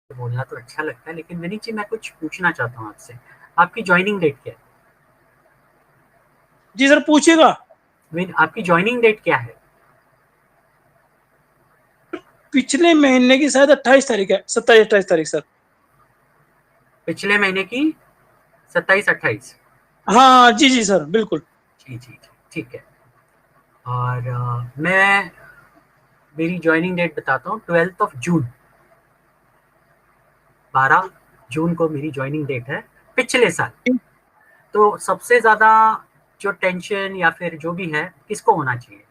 बोलना तो अच्छा लगता है, लेकिन विनीत जी मैं कुछ पूछना चाहता हूँ आपसे। आपकी ज्वाइनिंग डेट क्या है? जी सर पूछिएगा। आपकी ज्वाइनिंग डेट क्या है? पिछले महीने की शायद 28 तारीख है, 27 28 तारीख सर। पिछले महीने की 27-28? हाँ जी जी सर बिल्कुल। जी जी जी, ठीक है। और मैं मेरी ज्वाइनिंग डेट बताता हूँ, 12 जून। 12 जून को मेरी ज्वाइनिंग डेट है, पिछले साल। तो सबसे ज्यादा जो टेंशन या फिर जो भी है, किसको होना चाहिए?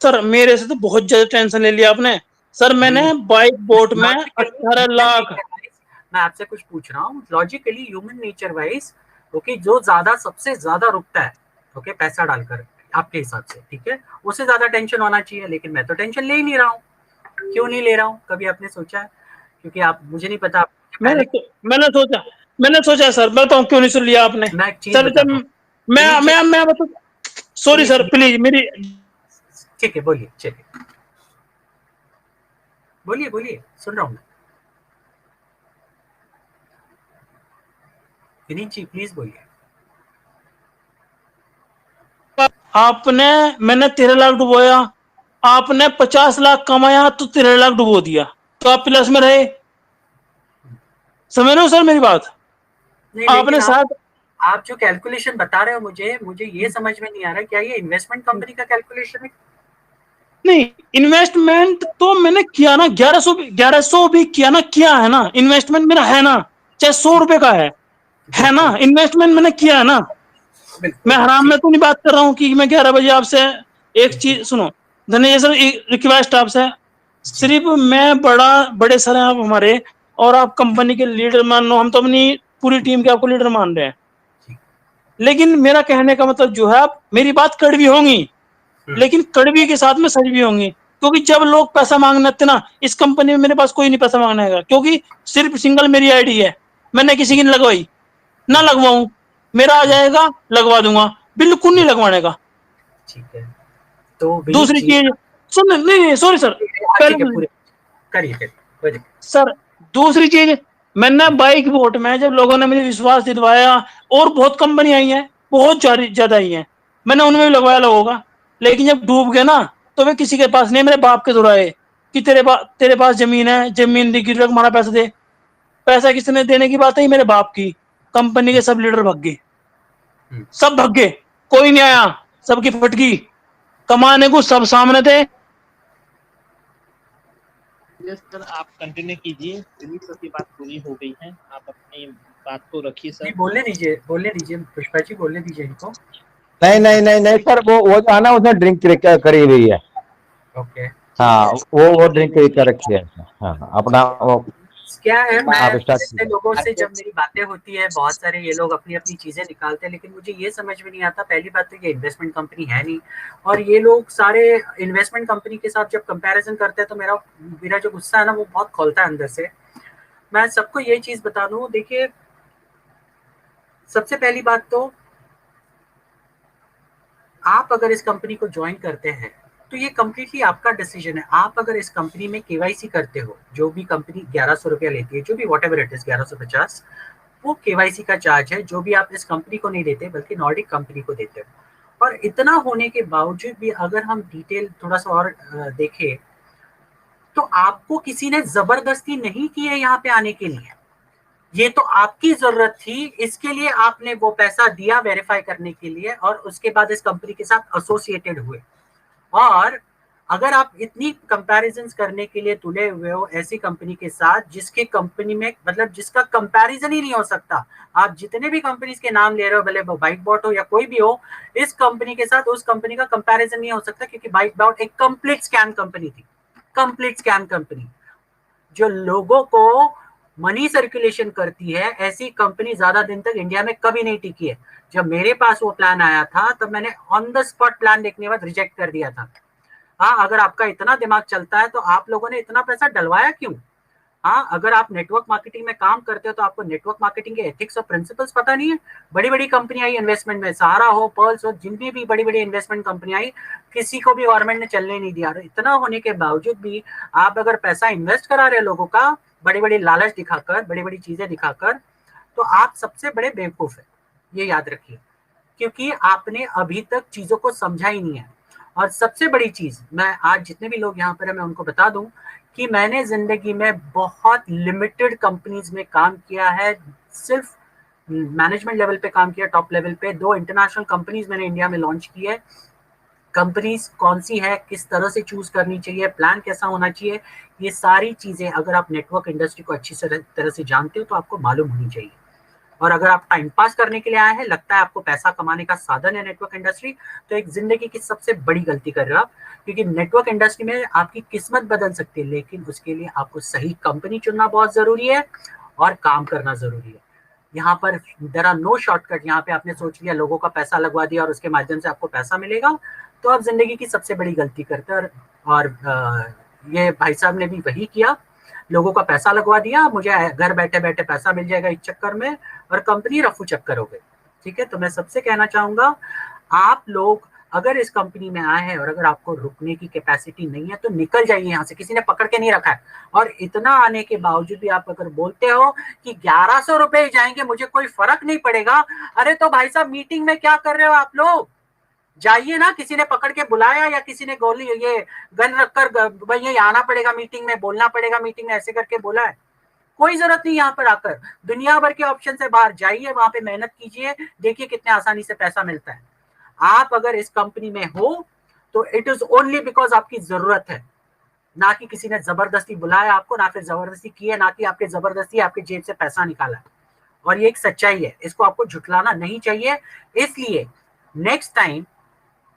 सर मेरे से तो बहुत ज्यादा टेंशन ले लिया आपने। सर नहीं मैंने नहीं, बाइक बोट में लॉजिकली 18 लाख। मैं आपसे कुछ पूछ रहा हूँ, logically human nature wise. Okay, जो ज्यादा सबसे ज्यादा रुकता है, ओके, पैसा डालकर, आपके हिसाब से ठीक है, उससे ज्यादा टेंशन होना चाहिए। लेकिन मैं तो टेंशन ले ही नहीं रहा हूँ। क्यों नहीं ले रहा हूँ, कभी आपने सोचा है? क्योंकि आप, मुझे नहीं पता, आप मैंने पहले। तो, मैंने सोचा मैंने सोचा सर, मैं बताऊं क्यों नहीं सुन लिया आपने। मैं एक चीज सर जब बताता हूँ मैं विनीत जी। मैं बता, sorry Vineet sir ji, please मेरी। ठीक है, बोलिए, चलिए, बोलिए बोलिए, सुन रहा हूँ मैं। विनीत जी प्लीज बोलिए। आपने मैंने 13 लाख डुबोया, आपने 50 लाख कमाया तो 13 लाख डुबो दिया, तो आप प्लस में रहे। समझ रहे हो सर मेरी बात? नहीं, लेकिन आपने आप साथ आप जो कैलकुलेशन बता रहे हो, मुझे मुझे ये समझ में नहीं आ रहा, क्या ये इन्वेस्टमेंट कंपनी का कैलकुलेशन है? नहीं, इन्वेस्टमेंट तो मैंने किया ना, 1100 भी किया ना, किया है ना, इन्वेस्टमेंट मेरा है ना, चाहे 100 रुपए का है ना, बिल्कुल इन्वेस्टमेंट मैंने किया है ना। मैं बिल्कुल, हराम ठीक। में तो नहीं बात कर रहा हूँ कि मैं 11 बजे आपसे। एक जी चीज सुनो, धन्य सर, रिक्वेस्ट आपसे, जी सिर्फ मैं बड़े सर हैं आप हमारे, और आप कंपनी के लीडर मान लो, हम तो अपनी पूरी टीम के आपको लीडर मान रहे हैं। जी। लेकिन मेरा कहने का मतलब जो है, आप मेरी बात कड़वी होंगी, हम्म, लेकिन कड़वी के साथ में सच भी होंगी। क्योंकि जब लोग पैसा मांगने आते ना, इस कंपनी में मेरे पास कोई नहीं पैसा मांगने आएगा, क्योंकि सिर्फ सिंगल मेरी आईडी है। मैंने किसी की नहीं लगवाई, ना लगवाऊं, मेरा आ हम्म, जाएगा, लगवा दूंगा, बिल्कुल नहीं लगवाने का। ठीक है। तो विनीत दूसरी जी, चीज, सुन, नहीं सॉरी सर, हाँ, ठीक है, पहले पूरे करिए करिए, बोलिए। सर, दूसरी चीज, मैंने बाइक वोट में जब लोगों ने मुझे विश्वास दिलवाया, और बहुत कंपनी आई हैं, बहुत ज्यादा आई हैं, मैंने उनमें भी लगवाया लोगों का। लेकिन जब डूब गए ना, तो वे किसी के पास नहीं, मेरे बाप के दुराए कि तेरे पास जमीन है, जमीन दी गिरवी, हमारा पैसा दे। पैसा किसने देने की बात है, मेरे बाप की। कंपनी के सब लीडर भाग गए, हम्म, सब भाग गए, कोई नहीं आया, सबकी फटकी, कमाने को सब सामने थे। यस सर, आप कंटिन्यू कीजिए। विनीत सर की बात पूरी हो गई है, आप अपनी बात को रखिए जी, सर। बोलने दीजिए पुष्पा जी, बोलने दीजिए इनको। नहीं नहीं नहीं नहीं सर, वो जो है ना, उसने ड्रिंक करी हुई है। ओके। हाँ, वो ड्रिंक कर रखी है। हाँ, अपना वो क्या है, मैं आप स्टार्ट ऐसे कीजिए। लोगों से जब मेरी बातें होती है, बहुत सारे ये लोग अपनी अपनी चीजें निकालते हैं, लेकिन मुझे ये समझ में नहीं आता। पहली बात तो ये इन्वेस्टमेंट कंपनी है नहीं, और ये लोग सारे इन्वेस्टमेंट कंपनी के साथ जब कंपैरिजन करते हैं, तो मेरा मेरा जो गुस्सा है ना, वो बहुत खोलता है अंदर से। मैं सबको ये चीज बता दूं, देखिए, सबसे पहली बात तो, आप अगर इस कंपनी को ज्वाइन करते हैं, तो ये कंप्लीटली आपका डिसीजन है। आप अगर इस कंपनी में केवाईसी करते हो, जो भी कंपनी 1100 रुपया लेती है, जो भी वॉट एवर इट इज, 1150, वो केवाईसी का चार्ज है, जो भी आप इस कंपनी को नहीं देते, बल्कि नॉर्डिक कंपनी को देते हो। और इतना होने के बावजूद भी अगर हम डिटेल थोड़ा सा और देखें, तो आपको किसी ने जबरदस्ती नहीं की है यहाँ पे आने के लिए। ये तो आपकी जरूरत थी, इसके लिए आपने वो पैसा दिया वेरीफाई करने के लिए, और उसके बाद इस कंपनी के साथ एसोसिएटेड हुए। और अगर आप इतनी कंपैरिजंस करने के लिए तुले हुए हो ऐसी कंपनी के साथ, जिसके कंपनी में, मतलब जिसका कंपैरिजन ही नहीं हो सकता, आप जितने भी कंपनीज के नाम ले रहे हो, भले बाइक बॉट हो या कोई भी हो, इस कंपनी के साथ उस कंपनी का कंपैरिजन नहीं हो सकता, क्योंकि बाइक बॉट एक कंप्लीट स्कैम कंपनी थी। कंप्लीट स्कैम कंपनी, जो लोगों को मनी सर्कुलेशन करती है, ऐसी कंपनी ज्यादा दिन तक इंडिया में कभी नहीं टिकी है। जब मेरे पास वो प्लान आया था, तब मैंने ऑन द स्पॉट प्लान देखने के बाद रिजेक्ट कर दिया था। हाँ, अगर आपका इतना दिमाग चलता है, तो आप लोगों ने इतना पैसा डलवाया क्यों? हाँ, अगर आप नेटवर्क मार्केटिंग में काम करते हो, तो आपको नेटवर्क मार्केटिंग के एथिक्स और प्रिंसिपल्स पता नहीं है? बड़ी बड़ी कंपनी आई इन्वेस्टमेंट में, सहारा हो, पर्ल्स हो, जितनी भी बड़ी बड़ी इन्वेस्टमेंट कंपनी आई, किसी को भी गवर्नमेंट ने चलने नहीं दिया। इतना होने के बावजूद भी आप अगर पैसा इन्वेस्ट करा रहे लोगों का, बड़ी बड़ी लालच दिखाकर, बड़ी बड़ी चीजें दिखाकर, तो आप सबसे बड़े बेवकूफ है, ये याद रखिए, क्योंकि आपने अभी तक चीजों को समझा ही नहीं है। और सबसे बड़ी चीज, मैं आज जितने भी लोग यहाँ पर है मैं उनको बता दूं कि मैंने जिंदगी में बहुत लिमिटेड कंपनीज में काम किया है, सिर्फ मैनेजमेंट लेवल पे काम किया, टॉप लेवल पे। 2 इंटरनेशनल कंपनीज मैंने इंडिया में लॉन्च की है। कंपनीज कौन सी है, किस तरह से चूज करनी चाहिए, प्लान कैसा होना चाहिए, ये सारी चीजें अगर आप नेटवर्क इंडस्ट्री को अच्छी तरह से जानते हो तो आपको मालूम होनी चाहिए। और अगर आप टाइम पास करने के लिए आए हैं, लगता है आपको पैसा कमाने का साधन है नेटवर्क इंडस्ट्री, तो एक जिंदगी की सबसे बड़ी गलती कर रहे हो आप, क्योंकि नेटवर्क इंडस्ट्री में आपकी किस्मत बदल सकती है, लेकिन उसके लिए आपको सही कंपनी चुनना बहुत जरूरी है और काम करना जरूरी है। यहाँ पर देयर आर नो शॉर्टकट। यहाँ पे आपने सोच लिया लोगों का पैसा लगवा दिया और उसके माध्यम से आपको पैसा मिलेगा, तो आप जिंदगी की सबसे बड़ी गलती करते हैं। और ये भाई साहब ने भी वही किया, लोगों का पैसा लगवा दिया, मुझे घर बैठे बैठे पैसा मिल जाएगा इस चक्कर में, और कंपनी रफू चक्कर हो गई। ठीक है, तो मैं सबसे कहना चाहूंगा, आप लोग अगर इस कंपनी में आए हैं और अगर आपको रुकने की कैपेसिटी नहीं है तो निकल जाइए यहाँ से, किसी ने पकड़ के नहीं रखा है। और इतना आने के बावजूद भी आप अगर बोलते हो कि 1100 रुपए जाएंगे, मुझे कोई फर्क नहीं पड़ेगा, अरे तो भाई साहब मीटिंग में क्या कर रहे हो आप लोग? जाइए ना, किसी ने पकड़ के बुलाया या किसी ने गोली ये गन रखकर भाई ये आना पड़ेगा मीटिंग में, बोलना पड़ेगा मीटिंग में, ऐसे करके बोला है? कोई जरूरत नहीं। यहाँ पर आकर दुनिया भर के ऑप्शन से बाहर जाइए, वहां पे मेहनत कीजिए, देखिए कितने आसानी से पैसा मिलता है। आप अगर इस कंपनी में हो तो इट इज ओनली बिकॉज आपकी जरूरत है, ना कि किसी ने जबरदस्ती बुलाया आपको, ना फिर जबरदस्ती की है, ना कि आपके जबरदस्ती आपके जेब से पैसा निकाला है। और ये एक सच्चाई है, इसको आपको झुठलाना नहीं चाहिए। इसलिए नेक्स्ट टाइम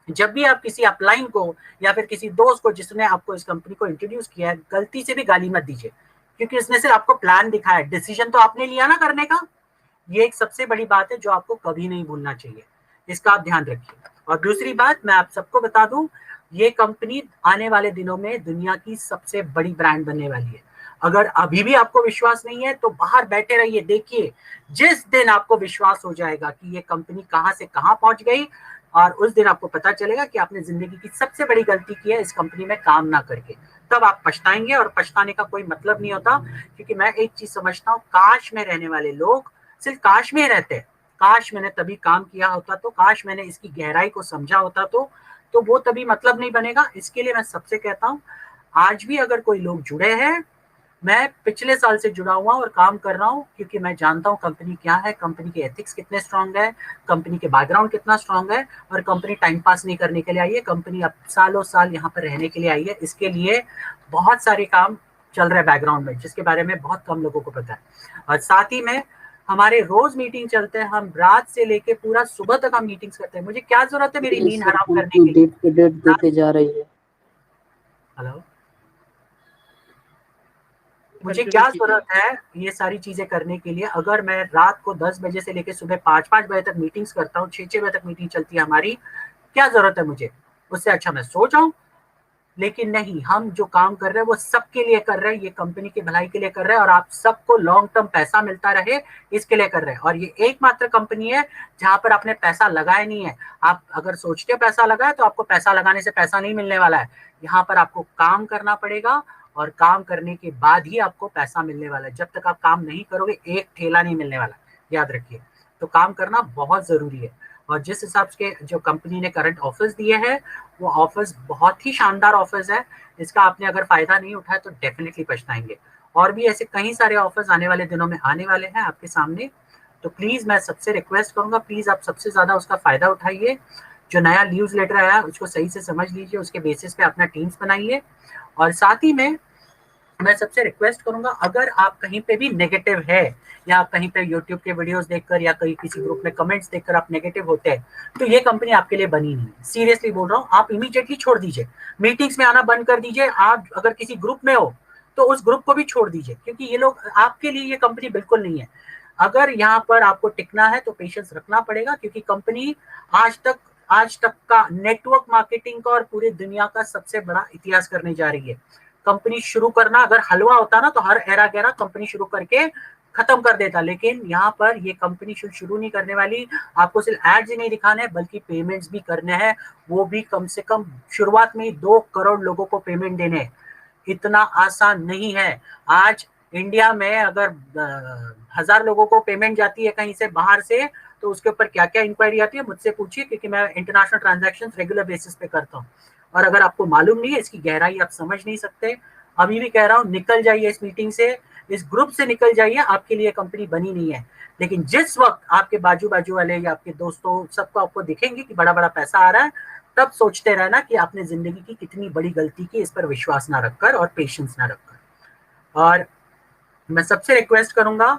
जब भी आप किसी अपलाइन को या फिर किसी दोस्त को जिसने आपको इस कंपनी को इंट्रोड्यूस किया है, गलती से भी गाली मत दीजिए, क्योंकि उसने सिर्फ आपको प्लान दिखाया, डिसीजन तो आपने लिया ना करने का। ये एक सबसे बड़ी बात है जो आपको कभी नहीं भूलना चाहिए, इसका आप ध्यान रखिए। और दूसरी बात मैं आप सबको बता दूं, ये कंपनी आने वाले दिनों में दुनिया की सबसे बड़ी ब्रांड बनने वाली है। अगर अभी भी आपको विश्वास नहीं है तो बाहर बैठे रहिए, देखिए जिस दिन आपको विश्वास हो जाएगा कि ये कंपनी कहां से कहां पहुंच गई, और उस दिन आपको पता चलेगा कि आपने जिंदगी की सबसे बड़ी गलती की है इस कंपनी में काम ना करके। तब आप पछताएंगे, और पछताने का कोई मतलब नहीं होता, क्योंकि मैं एक चीज समझता हूँ, काश में रहने वाले लोग सिर्फ काश में रहते, काश मैंने तभी काम किया होता, तो काश मैंने इसकी गहराई को समझा होता, तो वो तभी मतलब नहीं बनेगा। इसके लिए मैं सबसे कहता हूँ, आज भी अगर कोई लोग जुड़े हैं, मैं पिछले साल से जुड़ा हुआ और काम कर रहा हूँ, क्योंकि मैं जानता हूँ कंपनी क्या है, कंपनी के एथिक्स कितने स्ट्रांग है, कंपनी के बैकग्राउंड कितना स्ट्रांग है, और कंपनी टाइम पास नहीं करने के लिए आई है, कंपनी अब सालों साल यहाँ पर रहने के लिए आई है। इसके लिए बहुत सारे काम चल रहे हैं बैकग्राउंड में, जिसके बारे में बहुत कम लोगों को पता है। और साथ ही में हमारे रोज मीटिंग चलते हैं, हम रात से लेके पूरा सुबह तक हम मीटिंग्स करते हैं। मुझे क्या जरूरत है मेरी नींद हराम करने की? डेट पे डेट देते जा रही है। हेलो, मुझे क्या जरूरत है ये सारी चीजें करने के लिए? अगर मैं रात को 10 बजे से लेकर सुबह 5-5 बजे तक मीटिंग्स करता हूँ, 6-6 बजे तक मीटिंग चलती है हमारी, क्या जरूरत है मुझे? उससे अच्छा मैं सो जाऊं। लेकिन नहीं, हम जो काम कर रहे हैं वो सबके लिए कर रहे हैं, ये कंपनी की भलाई के लिए कर रहे हैं, और आप सबको लॉन्ग टर्म पैसा मिलता रहे इसके लिए कर रहे हैं। और ये एकमात्र कंपनी है जहां पर आपने पैसा लगाया नहीं है। आप अगर सोचते पैसा लगाए तो आपको पैसा लगाने से पैसा नहीं मिलने वाला है। यहाँ पर आपको काम करना पड़ेगा, और काम करने के बाद ही आपको पैसा मिलने वाला है। जब तक आप काम नहीं करोगे एक ठेला नहीं मिलने वाला, याद रखिए। तो काम करना बहुत जरूरी है। और जिस हिसाब से जो कंपनी ने करंट ऑफर्स दिए हैं, वो ऑफर्स बहुत ही शानदार ऑफर्स है। इसका आपने अगर फायदा नहीं उठाया तो डेफिनेटली पछताएंगे। और भी ऐसे कई सारे ऑफर्स आने वाले दिनों में आने वाले हैं आपके सामने। तो प्लीज मैं सबसे रिक्वेस्ट करूंगा, प्लीज आप सबसे ज्यादा उसका फायदा उठाइए। जो नया न्यूज लेटर आया उसको सही से समझ लीजिए, उसके बेसिस पे अपना टीम्स बनाइए। और साथ ही में मैं सबसे रिक्वेस्ट करूंगा, अगर आप कहीं पे भी नेगेटिव है, या आप कहीं पे यूट्यूब के वीडियोस देखकर या कहीं किसी ग्रुप में कमेंट्स देखकर आप नेगेटिव होते हैं, तो ये कंपनी आपके लिए बनी नहीं है। सीरियसली बोल रहा हूँ, आप इमीडिएटली छोड़ दीजिए, मीटिंग्स में आना बंद कर दीजिए। आप अगर किसी ग्रुप में हो तो उस ग्रुप को भी छोड़ दीजिए, क्योंकि ये लोग आपके लिए, ये कंपनी बिल्कुल नहीं है। अगर यहाँ पर आपको टिकना है तो पेशेंस रखना पड़ेगा, क्योंकि कंपनी आज तक का नेटवर्क मार्केटिंग का और पूरी दुनिया का सबसे बड़ा इतिहास करने जा रही है। कंपनी शुरू करना अगर हलवा होता ना, तो हर एरा गैरा कंपनी शुरू करके खत्म कर देता, लेकिन यहाँ पर ये कंपनी शुरू नहीं करने वाली। आपको सिर्फ एड्स ही नहीं दिखाने हैं, बल्कि पेमेंट्स भी करने हैं, वो भी कम से कम शुरुआत में 2 करोड़ लोगों को पेमेंट देने। इतना आसान नहीं है। आज इंडिया में अगर 1000 लोगों को पेमेंट जाती है कहीं से बाहर से, तो उसके ऊपर क्या क्या इंक्वायरी आती है मुझसे पूछिए, क्योंकि मैं इंटरनेशनल ट्रांजैक्शन रेगुलर बेसिस पे करता हूँ। और अगर आपको मालूम नहीं है, इसकी गहराई आप समझ नहीं सकते, अभी भी कह रहा हूँ, निकल जाइए इस मीटिंग से, इस ग्रुप से निकल जाइए, आपके लिए कंपनी बनी नहीं है। लेकिन जिस वक्त आपके बाजू बाजू वाले या आपके दोस्तों सबको आपको दिखेंगे कि बड़ा बड़ा पैसा आ रहा है, तब सोचते रहना कि आपने जिंदगी की कितनी बड़ी गलती की, इस पर विश्वास ना रखकर और पेशेंस ना रखकर। और मैं सबसे रिक्वेस्ट करूंगा,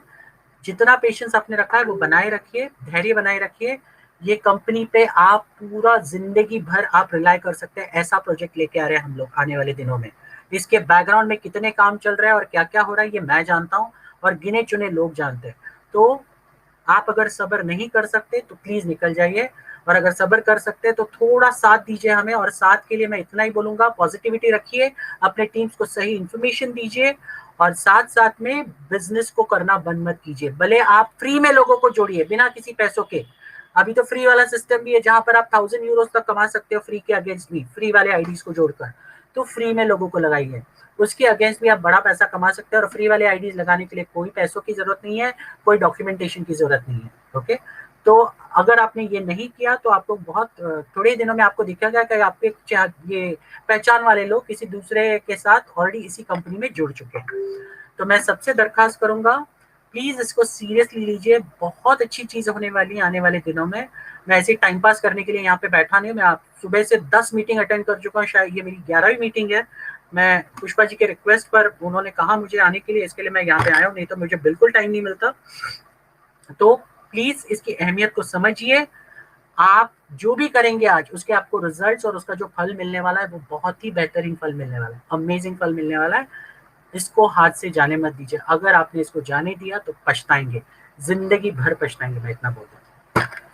जितना पेशेंस आपने रखा है वो बनाए रखिए, धैर्य बनाए रखिए। ये कंपनी पे आप पूरा जिंदगी भर आप रिलाय कर सकते हैं। ऐसा प्रोजेक्ट लेके आ रहे हैं हम लोग आने वाले दिनों में। इसके बैकग्राउंड में कितने काम चल रहे हैं और क्या क्या हो रहा है, ये मैं जानता हूँ और गिने चुने लोग जानते हैं। तो आप अगर सब्र नहीं कर सकते तो प्लीज निकल जाइए, और अगर सब्र कर सकते हैं तो थोड़ा साथ दीजिए हमें। और साथ के लिए मैं इतना ही बोलूंगा, पॉजिटिविटी रखिए, अपने टीम्स को सही इंफॉर्मेशन दीजिए, और साथ साथ में बिजनेस को करना बंद मत कीजिए। भले आप फ्री में लोगों को जोड़िए बिना किसी पैसों के। अभी तो फ्री वाला सिस्टम भी है जहां पर आप 1000 यूरो तक कमा सकते हो फ्री के अगेंस्ट भी, फ्री वाले आईडीज को जोड़कर। तो फ्री में लोगों को लगाइए, उसके अगेंस्ट भी आप बड़ा पैसा कमा सकते हैं। और फ्री वाले आईडीज लगाने के लिए कोई पैसों की जरूरत नहीं है, कोई डॉक्यूमेंटेशन की जरूरत नहीं है। ओके, तो अगर आपने ये नहीं किया तो आपको बहुत थोड़े दिनों में आपको दिखेगा कि आपके ये पहचान वाले लोग किसी दूसरे के साथ ऑलरेडी इसी कंपनी में जुड़ चुके हैं। तो मैं सबसे दरखास्त करूंगा, प्लीज इसको सीरियसली लीजिए, बहुत अच्छी चीज होने वाली है आने वाले दिनों में। मैं ऐसे टाइम पास करने के लिए यहाँ पे बैठा नहीं हूँ, मैं सुबह से 10 मीटिंग अटेंड कर चुका हूँ, शायद ये मेरी 11वीं मीटिंग है। मैं पुष्पा जी के रिक्वेस्ट पर उन्होंने कहा मुझे आने के लिए, इसके लिए मैं यहाँ पे आया हूँ, नहीं तो मुझे बिल्कुल टाइम नहीं मिलता। तो प्लीज इसकी अहमियत को समझिए। आप जो भी करेंगे आज, उसके आपको रिजल्ट्स और उसका जो फल मिलने वाला है वो बहुत ही बेहतरीन फल मिलने वाला है, अमेजिंग फल मिलने वाला है। इसको हाथ से जाने मत दीजिए। अगर आपने इसको जाने दिया तो पछताएंगे, जिंदगी भर पछताएंगे, मैं इतना बोल रहा हूँ।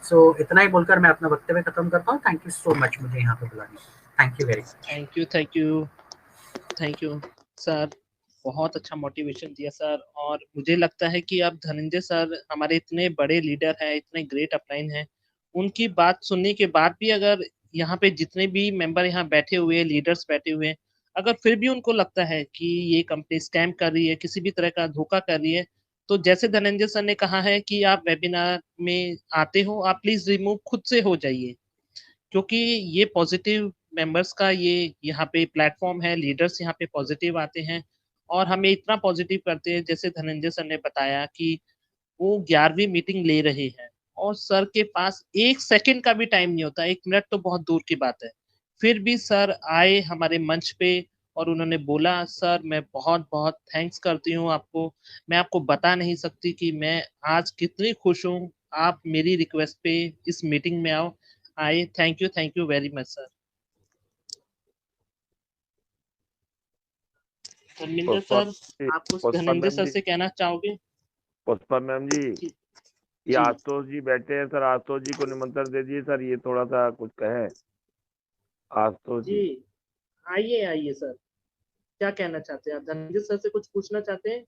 सो इतना ही बोलकर मैं अपना वक्तव्य खत्म करता हूँ। थैंक यू सो मच मुझे यहाँ पे बुलाने के लिए। Thank you very much. Thank you sir, बहुत अच्छा मोटिवेशन दिया सर। और मुझे लगता है कि अब धनंजय सर हमारे इतने बड़े लीडर हैं, इतने ग्रेट अपलाइन हैं, उनकी बात सुनने के बाद भी अगर यहाँ पे जितने भी मेंबर यहाँ बैठे हुए हैं, लीडर्स बैठे हुए हैं, अगर फिर भी उनको लगता है कि ये कंपनी स्कैम कर रही है, किसी भी तरह का धोखा कर रही है, तो जैसे धनंजय सर ने कहा है कि आप वेबिनार में आते हो, आप प्लीज रिमूव खुद से हो जाइए, क्योंकि ये पॉजिटिव मेंबर्स का ये यहाँ पे प्लेटफॉर्म है, लीडर्स यहाँ पे पॉजिटिव आते हैं और हमें इतना पॉजिटिव करते हैं। जैसे धनंजय सर ने बताया कि वो 11वीं मीटिंग ले रहे हैं और सर के पास 1 सेकंड का भी टाइम नहीं होता, 1 मिनट तो बहुत दूर की बात है। फिर भी सर आए हमारे मंच पे और उन्होंने बोला, सर मैं बहुत बहुत थैंक्स करती हूँ आपको, मैं आपको बता नहीं सकती कि मैं आज कितनी खुश हूँ आप मेरी रिक्वेस्ट पे इस मीटिंग में आए। Thank you very much sir. Dharmendra sir, आप कुछ धनंजय सर से कहना चाहोगे? पुष्पा मैम जी, ये आशुतोष जी बैठे हैं सर, आशुतोष जी को निमंत्रण दे दिए सर, ये थोड़ा सा कुछ कहें। आशुतोष जी आइए आइए सर, क्या कहना चाहते हैं आप? धनंजय सर से कुछ पूछना चाहते हैं?